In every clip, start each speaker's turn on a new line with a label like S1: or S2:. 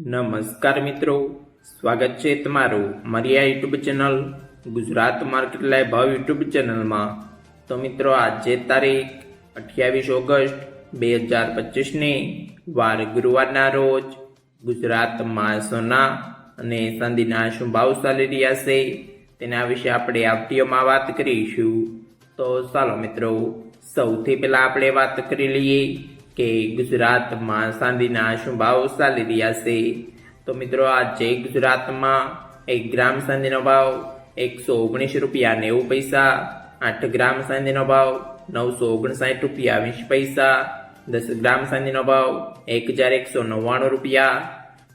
S1: નમસ્કાર મિત્રો, સ્વાગત છે તમારું મારી આ YouTube channel Gujarat market live ભાવ યુટ્યુબ ચેનલમાં। તો મિત્રો, આજે તારીખ 28 ઓગસ્ટ 2025ની વાર ગુરુવારના રોજ ગુજરાતમાં સોના અને ચાંદીના શું ભાવ ચાલી રહ્યા છે તેના વિશે આપણે આ વિડીયોમાં વાત કરીશું। તો ચાલો મિત્રો, સૌથી પહેલા આપણે વાત કરી લઈએ કે ગુજરાતમાં ચાંદીના શું ભાવ ચાલી રહ્યા છે। તો મિત્રો, આજે ગુજરાતમાં 1 ગ્રામ ચાંદીનો ભાવ 119 રૂપિયા 90 પૈસા, 8 ગ્રામ ચાંદીનો ભાવ 959 રૂપિયા 20 પૈસા, 10 ગ્રામ ચાંદીનો ભાવ 1199 રૂપિયા,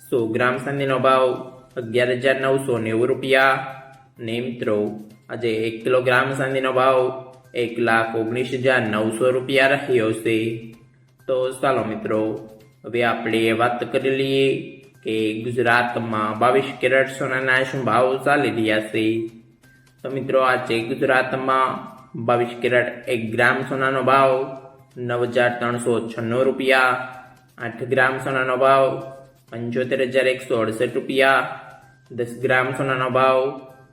S1: 100 ગ્રામ ચાંદીનો ભાવ 11,990 રૂપિયા અને મિત્રો, આજે 1 કિલોગ્રામ ચાંદીનો ભાવ 1,19,900 રૂપિયા રહ્યો છે। તો ચાલો મિત્રો, હવે આપણે વાત કરી લઈએ કે ગુજરાતમાં 22 કેરેટ સોનાના શું ભાવ ચાલી રહ્યા છે। તો મિત્રો, આજે ગુજરાતમાં 22 કેરેટ 1 ગ્રામ સોનાનો ભાવ 9,396 રૂપિયા, 8 ગ્રામ સોનાનો ભાવ 75,168 રૂપિયા, 10 ગ્રામ સોનાનો ભાવ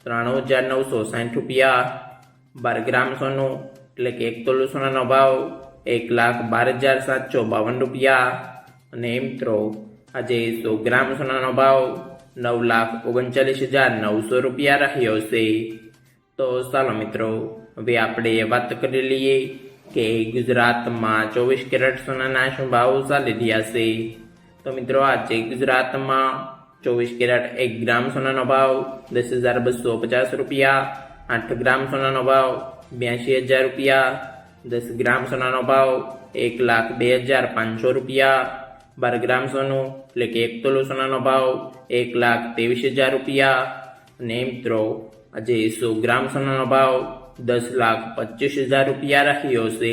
S1: 93,960 રૂપિયા, 12 ગ્રામ સોનું એટલે કે 1 તોલું સોનાનો ભાવ 1,12,752 રૂપિયા અને મિત્રો, આજે 100 ગ્રામ સોનાનો ભાવ 9,39,900 રૂપિયા રહ્યો છે। તો ચાલો મિત્રો, હવે આપણે વાત કરી લઈએ કે ગુજરાતમાં 24 કેરેટ સોનાના શું ભાવ ચાલી રહ્યા છે। તો મિત્રો, આજે ગુજરાતમાં 24 કેરેટ 1 ગ્રામ સોનાનો ભાવ 10,250 રૂપિયા, 8 ગ્રામ સોનાનો ભાવ 82,000 રૂપિયા, 10 ગ્રામ સોનાનો ભાવ 1,02,500 રૂપિયા, 12 ગ્રામ સોનું એટલે કે 1 તોલું સોનાનો ભાવ 1,23,000 રૂપિયા અને મિત્રો, આજે 100 ગ્રામ સોનાનો ભાવ 10,25,000 રૂપિયા રહ્યો છે।